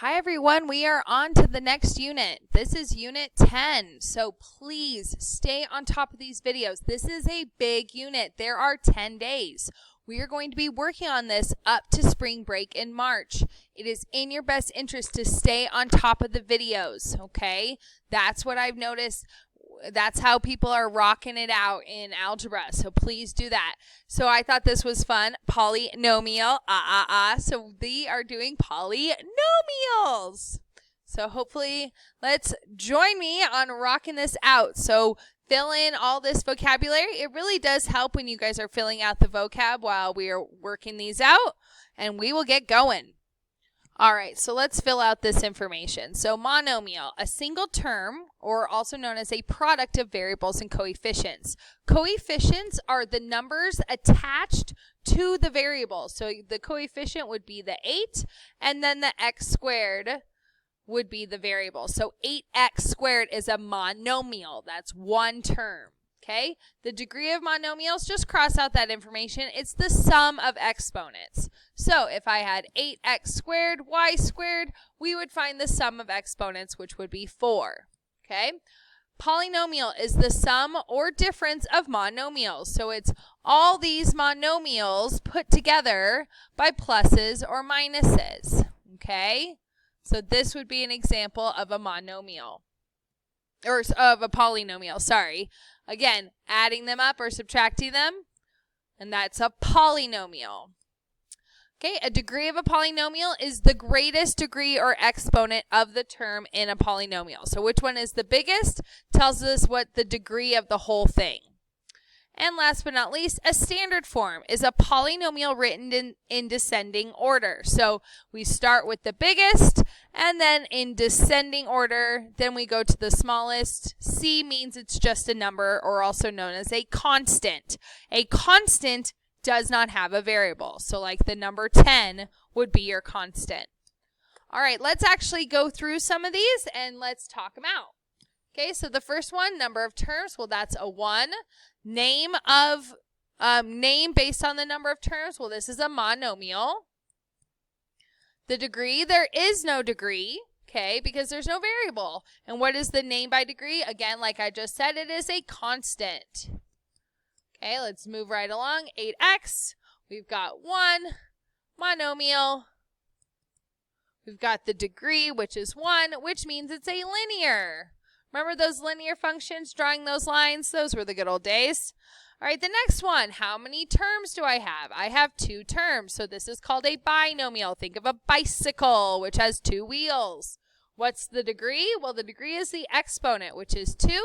Hi everyone, we are on to the next unit. This is unit 10, so please stay on top of these videos. This is a big unit. There are 10 days. We are going to be working on this up to spring break in March. It is in your best interest to stay on top of the videos, okay? That's what I've noticed. That's how people are rocking it out in algebra, so please do that. So I thought this was fun. Polynomial, so we are doing polynomials. So hopefully, let's join me on rocking this out. So fill in all this vocabulary. It really does help when you guys are filling out the vocab while we are working these out, and we will get going. All right, so let's fill out this information. So monomial, a single term, or also known as a product of variables and coefficients. Coefficients are the numbers attached to the variable. So the coefficient would be the 8, and then the x squared would be the variable. So 8x squared is a monomial. That's one term. Okay, the degree of monomials, just cross out that information. It's the sum of exponents. So if I had 8x squared, y squared, we would find the sum of exponents, which would be 4. Okay, polynomial is the sum or difference of monomials. So it's all these monomials put together by pluses or minuses. Okay, so this would be an example of a monomial. Or of a polynomial, sorry. Again, adding them up or subtracting them, and that's a polynomial. Okay, a degree of a polynomial is the greatest degree or exponent of the term in a polynomial. So which one is the biggest tells us what the degree of the whole thing. And last but not least, a standard form is a polynomial written in descending order. So we start with the biggest, and then in descending order, then we go to the smallest. C means it's just a number, or also known as a constant. A constant does not have a variable. So like the number 10 would be your constant. All right, let's actually go through some of these and let's talk them out. Okay, so the first one, number of terms, well, that's a 1. Name based on the number of terms, well, this is a monomial. The degree, there is no degree, okay, because there's no variable. And what is the name by degree? Again, like I just said, it is a constant. Okay, let's move right along. 8x, we've got 1, monomial. We've got the degree, which is 1, which means it's a linear. Remember those linear functions, drawing those lines? Those were the good old days. All right, the next one, how many terms do I have? I have 2 terms, so this is called a binomial. Think of a bicycle, which has 2 wheels. What's the degree? Well, the degree is the exponent, which is 2.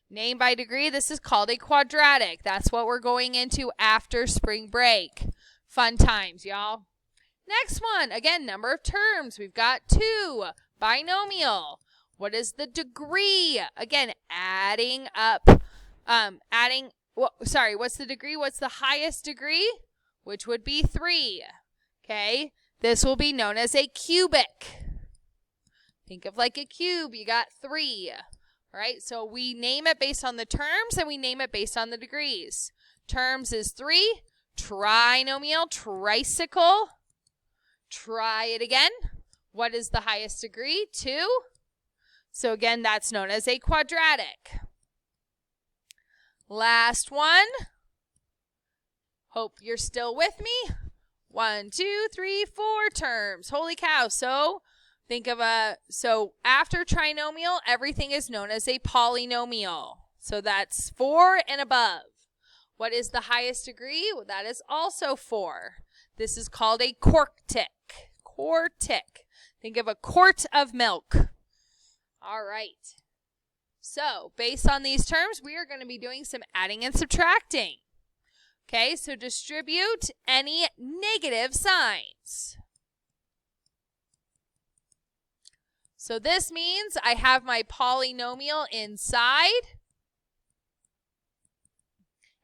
Name by degree, this is called a quadratic. That's what we're going into after spring break. Fun times, y'all. Next one, again, number of terms. We've got 2, binomial. What is the degree? Again, adding up, what's the degree? What's the highest degree? Which would be 3. Okay, this will be known as a cubic. Think of like a cube, you got 3. All right, so we name it based on the terms and we name it based on the degrees. Terms is 3, trinomial, tricycle. Try it again. What is the highest degree? 2. So again, that's known as a quadratic. Last one. Hope you're still with me. 1, 2, 3, 4 terms. Holy cow. So think of so after trinomial, everything is known as a polynomial. So that's 4 and above. What is the highest degree? Well, that is also 4. This is called a quartic. Quartic. Think of a quart of milk. All right, so based on these terms, we are going to be doing some adding and subtracting. Okay, so distribute any negative signs. So this means I have my polynomial inside.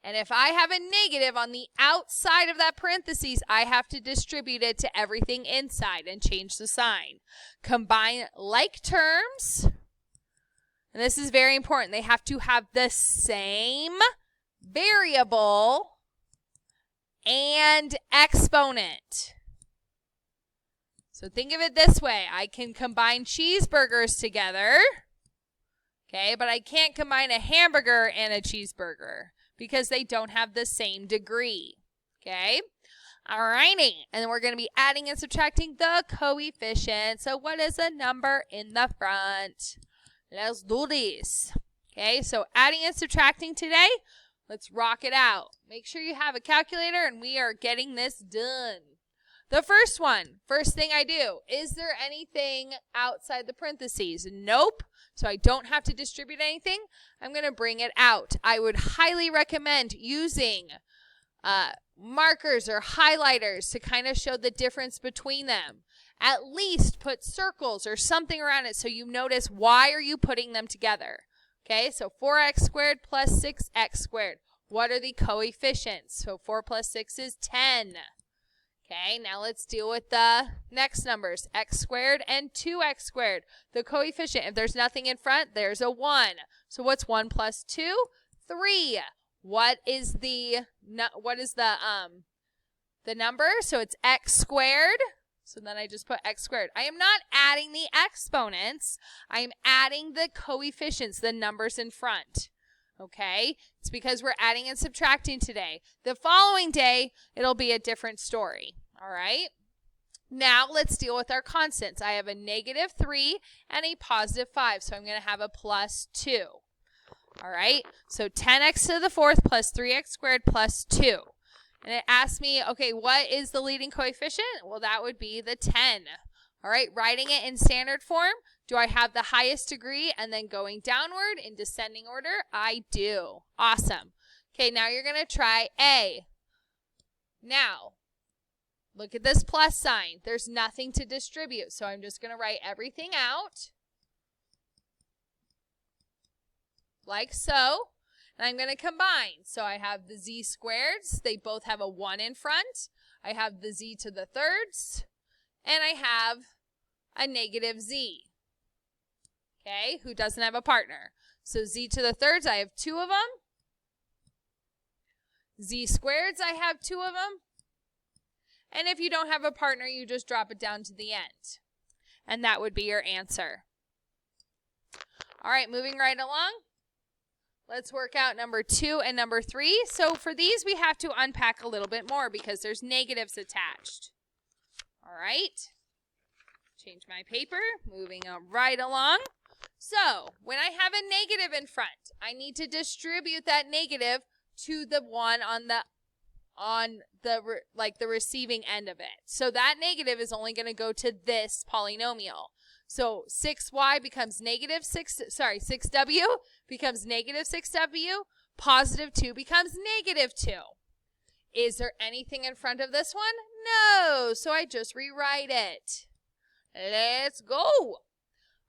And if I have a negative on the outside of that parentheses, I have to distribute it to everything inside and change the sign. Combine like terms. And this is very important. They have to have the same variable and exponent. So think of it this way. I can combine cheeseburgers together, okay, but I can't combine a hamburger and a cheeseburger because they don't have the same degree, okay? All righty, and then we're going to be adding and subtracting the coefficient. So what is a number in the front? Let's do this. Okay, so adding and subtracting today. Let's rock it out. Make sure you have a calculator, and we are getting this done. The first thing I do, is there anything outside the parentheses? Nope. So I don't have to distribute anything. I'm going to bring it out. I would highly recommend using markers or highlighters to kind of show the difference between them. At least put circles or something around it so you notice why are you putting them together. Okay, so 4x squared plus 6x squared. What are the coefficients? So 4 plus 6 is 10. Okay, now let's deal with the next numbers, x squared and 2x squared. The coefficient, if there's nothing in front, there's a 1. So what's 1 plus 2? 3. What is the number? So it's x squared. So then I just put x squared. I am not adding the exponents. I am adding the coefficients, the numbers in front. Okay? It's because we're adding and subtracting today. The following day, it'll be a different story. All right? Now let's deal with our constants. I have a -3 and a +5. So I'm going to have a +2. All right? So 10x to the 4th plus 3x squared plus 2. And it asks me, okay, what is the leading coefficient? Well, that would be the 10. All right, writing it in standard form, do I have the highest degree and then going downward in descending order? I do. Awesome. Okay, now you're going to try A. Now, look at this plus sign. There's nothing to distribute, so I'm just going to write everything out like so. And I'm going to combine. So I have the z squareds. They both have a 1 in front. I have the z to the 3rds. And I have a -z. Okay, who doesn't have a partner? So z to the 3rds, I have 2 of them. Z squareds, I have 2 of them. And if you don't have a partner, you just drop it down to the end. And that would be your answer. All right, moving right along. Let's work out number 2 and number 3. So for these, we have to unpack a little bit more because there's negatives attached. All right. Change my paper. Moving right along. So when I have a negative in front, I need to distribute that negative to the one on the receiving end of it. So that negative is only going to go to this polynomial. So 6y becomes -6w becomes -6w. +2 becomes -2. Is there anything in front of this one? No. So I just rewrite it. Let's go.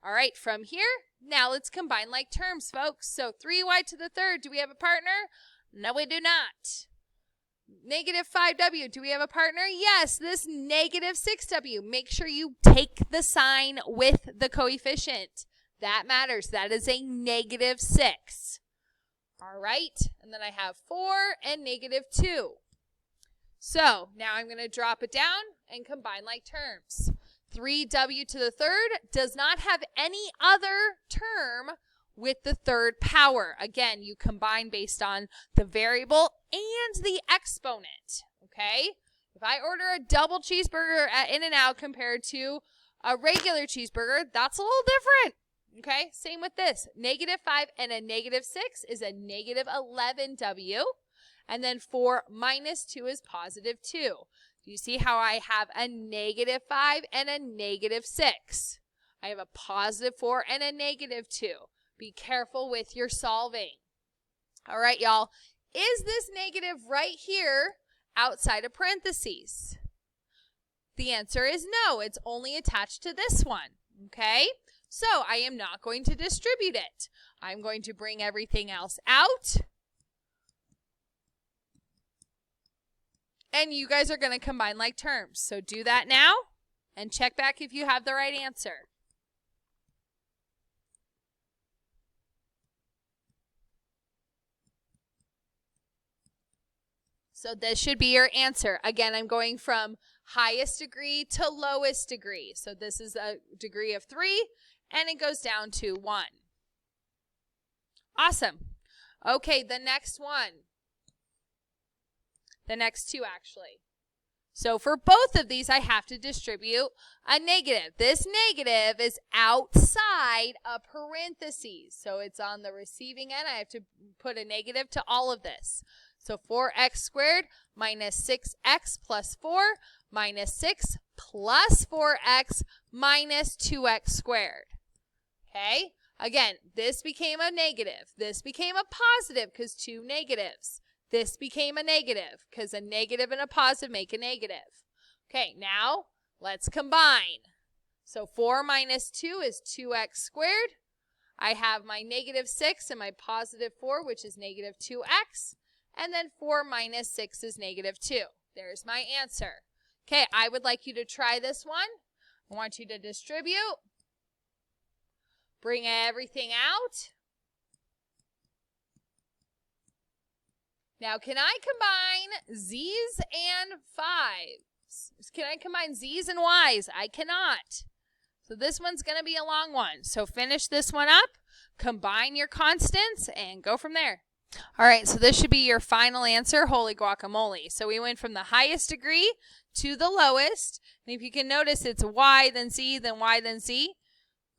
All right, from here, now let's combine like terms, folks. So 3y to the 3rd, do we have a partner? No, we do not. -5w, do we have a partner? Yes, this -6w. Make sure you take the sign with the coefficient. That matters. That is a -6. All right, and then I have 4 and -2. So now I'm going to drop it down and combine like terms. 3w to the 3rd does not have any other term with the 3rd power. Again, you combine based on the variable and the exponent, okay? If I order a double cheeseburger at In-N-Out compared to a regular cheeseburger, that's a little different, okay? Same with this. -5 and a -6 is a -11w, and then 4 minus 2 is +2. Do you see how I have a -5 and a -6? I have a +4 and a -2. Be careful with your solving. All right, y'all. Is this negative right here outside of parentheses? The answer is no. It's only attached to this one, okay? So I am not going to distribute it. I'm going to bring everything else out. And you guys are going to combine like terms. So do that now and check back if you have the right answer. So this should be your answer. Again, I'm going from highest degree to lowest degree. So this is a degree of 3, and it goes down to 1. Awesome. Okay, the next one. The next two, actually. So for both of these, I have to distribute a negative. This negative is outside a parentheses. So it's on the receiving end. I have to put a negative to all of this. So 4x squared minus 6x plus 4 minus 6 plus 4x minus 2x squared. Okay? Again, this became a negative. This became a positive because 2 negatives. This became a negative because a negative and a positive make a negative. Okay, now let's combine. So 4 minus 2 is 2x squared. I have my negative 6 and my positive 4, which is negative 2x. And then 4 minus 6 is negative 2. There's my answer. Okay, I would like you to try this one. I want you to distribute. Bring everything out. Now, can I combine z's and 5's? Can I combine z's and y's? I cannot. So this one's going to be a long one. So finish this one up, combine your constants, and go from there. All right, so this should be your final answer, holy guacamole. So we went from the highest degree to the lowest. And if you can notice, it's y, then z, then y, then z.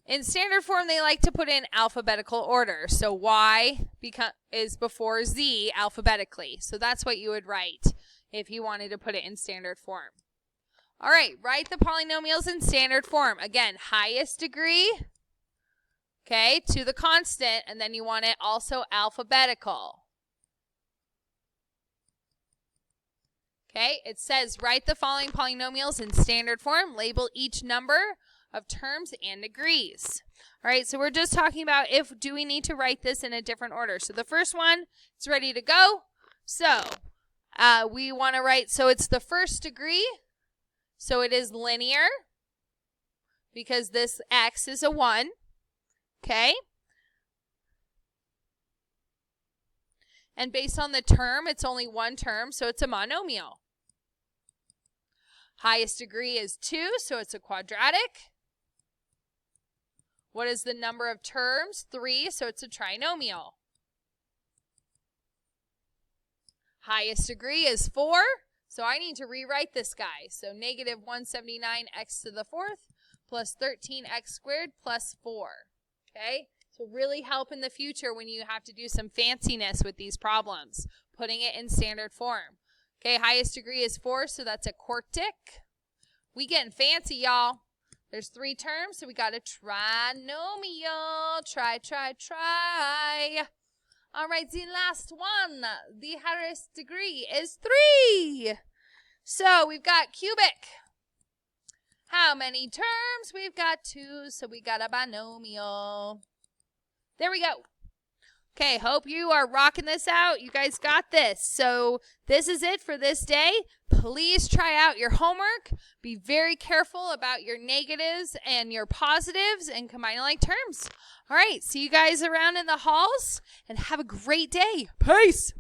In standard form, they like to put in alphabetical order. So y is before z alphabetically. So that's what you would write if you wanted to put it in standard form. All right, write the polynomials in standard form. Again, highest degree, okay, to the constant, and then you want it also alphabetical. Okay, it says write the following polynomials in standard form. Label each number of terms and degrees. All right, so we're just talking about do we need to write this in a different order. So the first one, it's ready to go. So we want to write, so it's the first degree. So it is linear because this x is a 1. Okay. And based on the term, it's only one term, so it's a monomial. Highest degree is 2, so it's a quadratic. What is the number of terms? 3, so it's a trinomial. Highest degree is 4, so I need to rewrite this guy. So negative 179x to the 4th plus 13x squared plus 4. Okay? So really help in the future when you have to do some fanciness with these problems, putting it in standard form. Okay, highest degree is 4, so that's a quartic. We getting fancy, y'all. There's 3 terms, so we got a trinomial. Try. All right, the last one. The highest degree is 3. So we've got cubic. How many terms? We've got 2, so we got a binomial. There we go. Okay, hope you are rocking this out. You guys got this. So this is it for this day. Please try out your homework. Be very careful about your negatives and your positives and combining like terms. All right, see you guys around in the halls and have a great day. Peace.